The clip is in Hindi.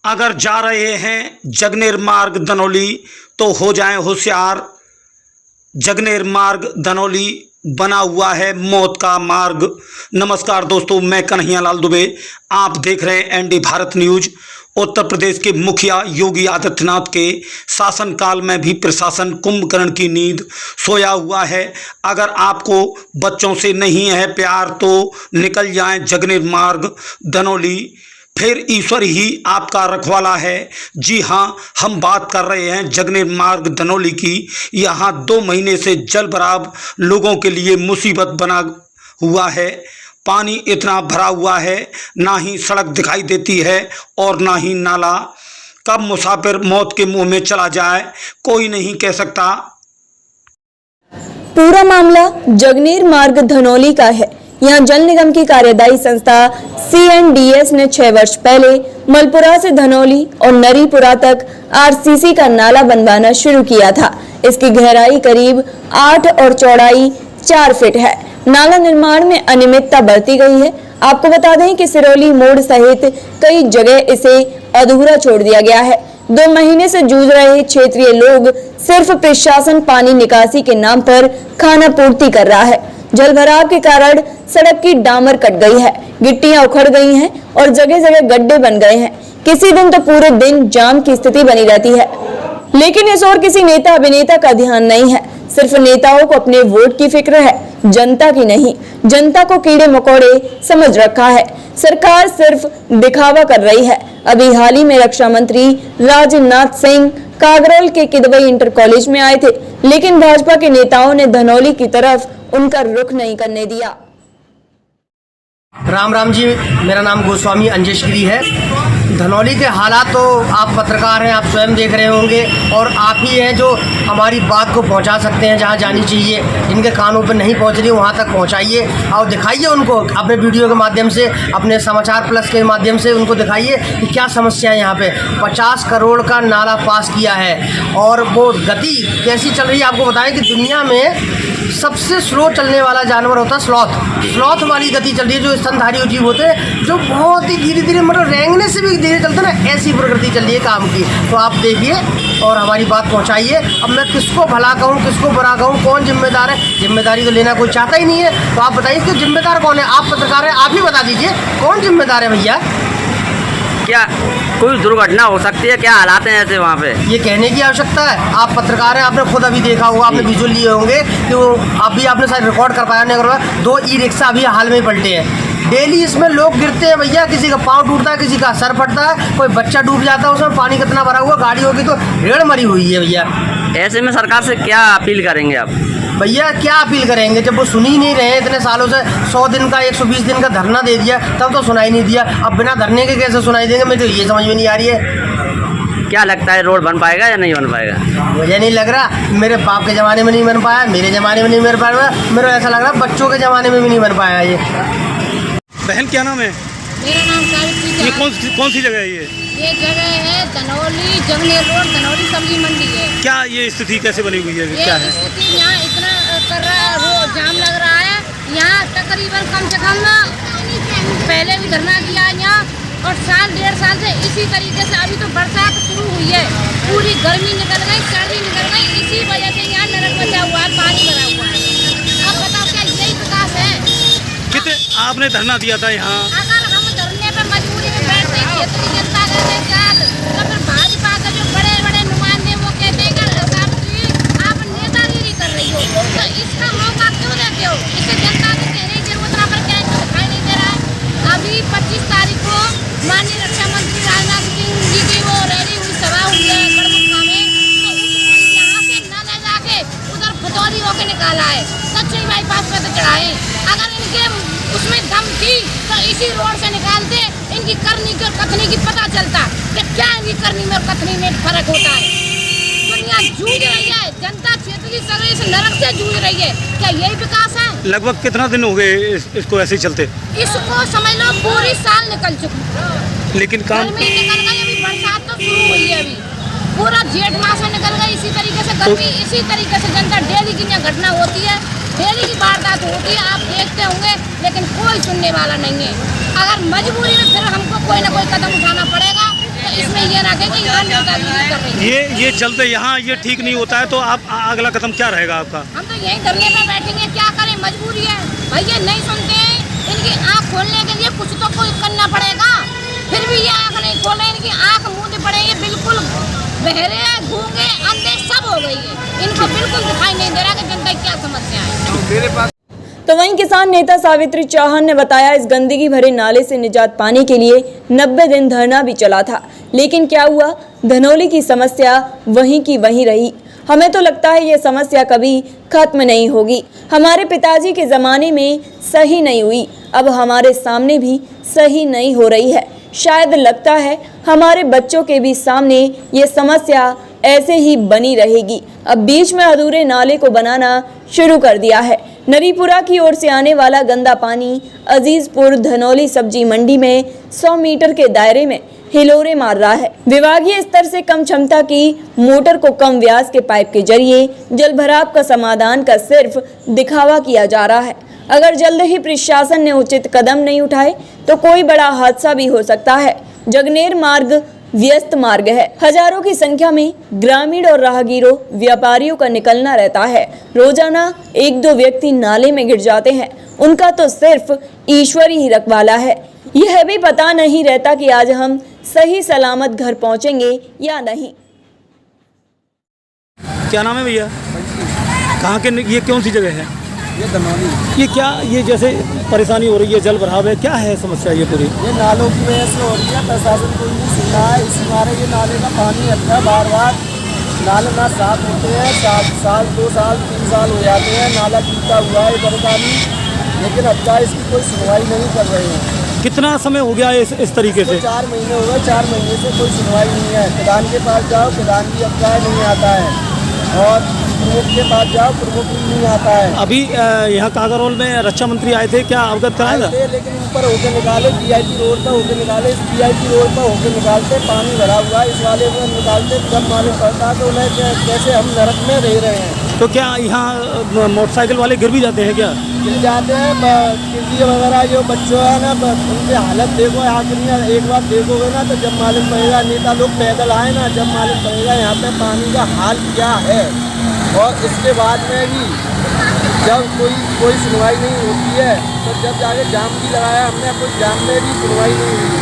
अगर जा रहे हैं जगनेर मार्ग धनौली तो हो जाएं होशियार। जगनेर मार्ग धनौली बना हुआ है मौत का मार्ग। नमस्कार दोस्तों, मैं कन्हैयालाल दुबे, आप देख रहे हैं एनडी भारत न्यूज। उत्तर प्रदेश के मुखिया योगी आदित्यनाथ के शासनकाल में भी प्रशासन कुंभकर्ण की नींद सोया हुआ है। अगर आपको बच्चों से नहीं है प्यार तो निकल जाएं जगनेर मार्ग धनौली, फिर ईश्वर ही आपका रखवाला है। जी हाँ, हम बात कर रहे हैं जगनेर मार्ग धनौली की। यहाँ 2 महीने से जल भराव लोगों के लिए मुसीबत बना हुआ है। पानी इतना भरा हुआ है, ना ही सड़क दिखाई देती है और ना ही नाला। कब मुसाफिर मौत के मुंह में चला जाए कोई नहीं कह सकता। पूरा मामला जगनेर मार्ग धनौली का है। यहाँ जल निगम की कार्यदायी संस्था CNDS ने 6 वर्ष पहले मलपुरा से धनौली और नरीपुरा तक RCC का नाला बनवाना शुरू किया था। इसकी गहराई करीब 8 और चौड़ाई 4 फीट है। नाला निर्माण में अनियमितता बरती गई है। आपको बता दें कि सिरोली मोड़ सहित कई जगह इसे अधूरा छोड़ दिया गया है। 2 महीने से जूझ रहे क्षेत्रीय लोग सिर्फ प्रशासन पानी निकासी के नाम पर खाना पूर्ति कर रहा है। जल भराव के कारण सड़क की डामर कट गई है, गिट्टियां उखड़ गई हैं और जगह जगह गड्ढे बन गए हैं। किसी दिन तो पूरे दिन जाम की स्थिति बनी रहती है, लेकिन इस ओर किसी नेता अभिनेता का ध्यान नहीं है। सिर्फ नेताओं को अपने वोट की फिक्र है, जनता की नहीं। जनता को कीड़े मकोड़े समझ रखा है। सरकार सिर्फ दिखावा कर रही है। अभी हाल ही में रक्षा मंत्री राजनाथ सिंह कागरोल के किदवई इंटर कॉलेज में आए थे, लेकिन भाजपा के नेताओं ने धनौली की तरफ उनका रुख नहीं करने दिया। राम राम जी, मेरा नाम गोस्वामी अंजेश गिरी है। धनौली के हालात तो आप पत्रकार हैं, आप स्वयं देख रहे होंगे और आप ही हैं जो हमारी बात को पहुंचा सकते हैं जहां जानी चाहिए। जिनके कानों पर नहीं पहुंच रही वहां तक पहुंचाइए और दिखाइए उनको अपने वीडियो के माध्यम से, अपने समाचार प्लस के माध्यम से उनको दिखाइए कि क्या समस्या है। यहाँ पे 50 करोड़ का नाला पास किया है और वो गति कैसी चल रही है आपको बताएं कि दुनिया में सबसे स्लो चलने वाला जानवर होता है स्लॉथ वाली गति चल रही है। जो स्तनधारी जीव होते हैं जो बहुत ही धीरे धीरे, मतलब रेंगने से भी धीरे चलते हैं ना, ऐसी प्रकृति चल रही है काम की। तो आप देखिए और हमारी बात पहुंचाइए। अब मैं किसको भला कहूँ किसको बुरा कहूँ, कौन जिम्मेदार है? जिम्मेदारी तो लेना कोई चाहता ही नहीं है। तो आप बताइए कि जिम्मेदार कौन है? आप पत्रकार हैं, आप ही बता दीजिए कौन जिम्मेदार है भैया। क्या कोई दुर्घटना हो सकती है? क्या हालात हैं ऐसे वहाँ पे? ये कहने की आवश्यकता है? आप पत्रकार हैं, आपने खुद अभी देखा होगा, आपने विजुअल लिए होंगे कि वो अभी आपने शायद रिकॉर्ड कर पाया नहीं कर पाया। 2 ई-रिक्शा अभी हाल में पलटे हैं। डेली इसमें लोग गिरते हैं भैया, किसी का पाँव टूटता है, किसी का सर फटता है, कोई बच्चा डूब जाता है। उसमें पानी कितना भरा हुआ, गाड़ियों की तो रेड़ मरी हुई है भैया। ऐसे में सरकार से क्या अपील करेंगे आप? भैया क्या अपील करेंगे जब वो सुन ही नहीं रहे। इतने सालों से 100 दिन का 120 दिन का धरना दे दिया, तब तो सुनाई नहीं दिया। अब बिना धरने के कैसे सुनाई देंगे? मुझे तो ये समझ में नहीं आ रही है। क्या लगता है रोड बन पाएगा या नहीं बन पाएगा? मुझे नहीं लग रहा। मेरे बाप के ज़माने में नहीं बन पाया, मेरे ज़माने में नहीं बन पाया, मेरे ऐसा लग रहा बच्चों के ज़माने में भी नहीं बन पाया ये। बहन क्या नाम है? मेरा नाम सावित्री। ये कौन सी जगह है? ये जगह है धनौली, जगनेर रोड, धनौली सब्जी मंडी है। क्या ये स्थिति कैसे बनी हुई है? क्या है स्थिति? यहाँ इतना कर रहा है, जाम लग रहा है। यहाँ तकरीबन कम से कम पहले भी धरना किया यहाँ, और 1.5 साल से इसी तरीके से। अभी तो बरसात शुरू हुई है, पूरी गर्मी निकल गई, सर्दी निकल गई, इसी वजह से यहाँ नरक बचा हुआ है, पानी भरा हुआ है। अब बताओ क्या यही विकास है? कितने आपने धरना दिया था यहाँ? अगर हम धरने पे मजबूरी में बैठते क्षेत्रीय जनता के साथ, तो फिर भाजपा के जो बड़े बड़े नुमाइंदे वो कहते हैं कि सावित्री आप नेतागिरी कर रही हो, तो इसका मौका क्यों देते हो? इसे जनता को कहने की जरूरत ना, पर क्या इनको दिखाई नहीं दे रहा है? अभी 25 तारीख को माननीय रक्षा मंत्री राजनाथ सिंह जी की वो रैली हुई, सभा हुई है गढ़मुखा में, तो उसको यहाँ से न ले जाके उधर भदौरी होके निकाला है, दक्षिणी बाईपास पे तो चढ़ाए। अगर इनके उसमें दम थी तो इसी रोड से निकालते, इनकी करनी की और कथनी की पता चलता कि क्या इनकी करनी में और कथनी में फर्क होता है। दुनिया जूझ रही है, जनता क्षेत्रीय सगरे से नरक से जूझ रही है। क्या यही विकास है? लगभग कितना दिन हो गए इसको ऐसे ही चलते? इसको समझ लो पूरी साल निकल चुकी, लेकिन काम गर्मी निकल गई, अभी बरसात तो शुरू हुई है, अभी पूरा जेठ मास में निकल गई। इसी तरीके से गर्मी, इसी तरीके से जनता डेली की यहाँ घटना होती है, डेली की वारदात होती है, आप देखते होंगे, लेकिन कोई सुनने वाला नहीं है। अगर मजबूरी में फिर हमको कोई ना कोई कदम उठाना पड़ेगा, तो इसमें ये रखे कि यहाँ नेतागिरी कर रही है। ये चलते यहाँ ये ठीक नहीं होता है तो आप अगला कदम क्या रहेगा आपका? हम तो यहीं धरने पे बैठेंगे, क्या करें, मजबूरी है भाई, ये नहीं सुनते हैं। इनकी आँख खोलने के लिए कुछ तो कोई करना पड़ेगा, फिर भी ये आँख नहीं खोल रहे, इनकी आँख मूंद पड़े, ये बिल्कुल बहरे गूंगे अंधे सब हो गई है, इनको बिल्कुल दिखाई नहीं दे रहा कि जनता की क्या समस्या है। तो वहीं किसान नेता सावित्री चौहान ने बताया, इस गंदगी भरे नाले से निजात पाने के लिए 90 दिन धरना भी चला था, लेकिन क्या हुआ, धनौली की समस्या वहीं की वहीं रही। हमें तो लगता है ये समस्या कभी खत्म नहीं होगी। हमारे पिताजी के ज़माने में सही नहीं हुई, अब हमारे सामने भी सही नहीं हो रही है। शायद लगता है हमारे बच्चों के भी सामने ये समस्या ऐसे ही बनी रहेगी। अब बीच में अधूरे नाले को बनाना शुरू कर दिया है। नरीपुरा की ओर से आने वाला गंदा पानी अजीजपुर धनौली सब्जी मंडी में 100 मीटर के दायरे में हिलोरे मार रहा है। विभागीय स्तर से कम क्षमता की मोटर को कम व्यास के पाइप के जरिए जल भराव का समाधान का सिर्फ दिखावा किया जा रहा है। अगर जल्द ही प्रशासन ने उचित कदम नहीं उठाए तो कोई बड़ा हादसा भी हो सकता है। जगनेर मार्ग व्यस्त मार्ग है, हजारों की संख्या में ग्रामीण और राहगीरों व्यापारियों का निकलना रहता है। रोजाना 1-2 व्यक्ति नाले में गिर जाते हैं, उनका तो सिर्फ ईश्वर ही रखवाला है। यह भी पता नहीं रहता कि आज हम सही सलामत घर पहुंचेंगे या नहीं। क्या नाम है भैया? कहाँ के, ये कौन सी जगह है? ये धनौली। ये क्या, ये जैसे परेशानी हो रही है, जल भराव है, क्या है समस्या ये पूरी? ये नालों की वजह से हो रही है, प्रशासन कोई नहीं सुन रहा है। इसी मारे ये नाले का पानी अच्छा बार बार नाले ना साफ होते हैं, 7 2 साल 3 साल हो जाते हैं, नाला टूटा हुआ है परेशानी, लेकिन अब तक इसकी कोई सुनवाई नहीं कर रहे हैं। कितना समय हो गया इस तरीके से? 4 महीने हो गए, 4 महीने से कोई सुनवाई नहीं है। प्रधान के पास जाओ, प्रधान भी अब तक नहीं आता है, और प्रमुख के पास जाओ, प्रमुख भी नहीं आता है। अभी यहाँ कागरौल में रक्षा मंत्री आए थे, क्या अवगत कराएगा? लेकिन ऊपर होके निकाले, वीआईपी रोड पर होके निकाले, इस वीआईपी रोड पर होके निकालते, पानी भरा हुआ है, इस वाले में निकालते, जब मालूम पड़ता है तो उन्हें कैसे हम नरक में रह रहे हैं। तो क्या यहाँ मोटरसाइकिल वाले गिर भी जाते हैं क्या? गिर जाते हैं, किसी वगैरह जो बच्चों है ना, उनकी हालत देखो, आखिरी एक बार देखोगे ना तो जब मालूम पड़ेगा। नेता लोग पैदल आए ना, जब मालूम पड़ेगा यहाँ पे पानी का हाल क्या है। और इसके बाद में भी जब कोई सुनवाई नहीं होती है, तो जब जाके जाम भी लगाया हमने, कोई जाम में भी सुनवाई नहीं हुई।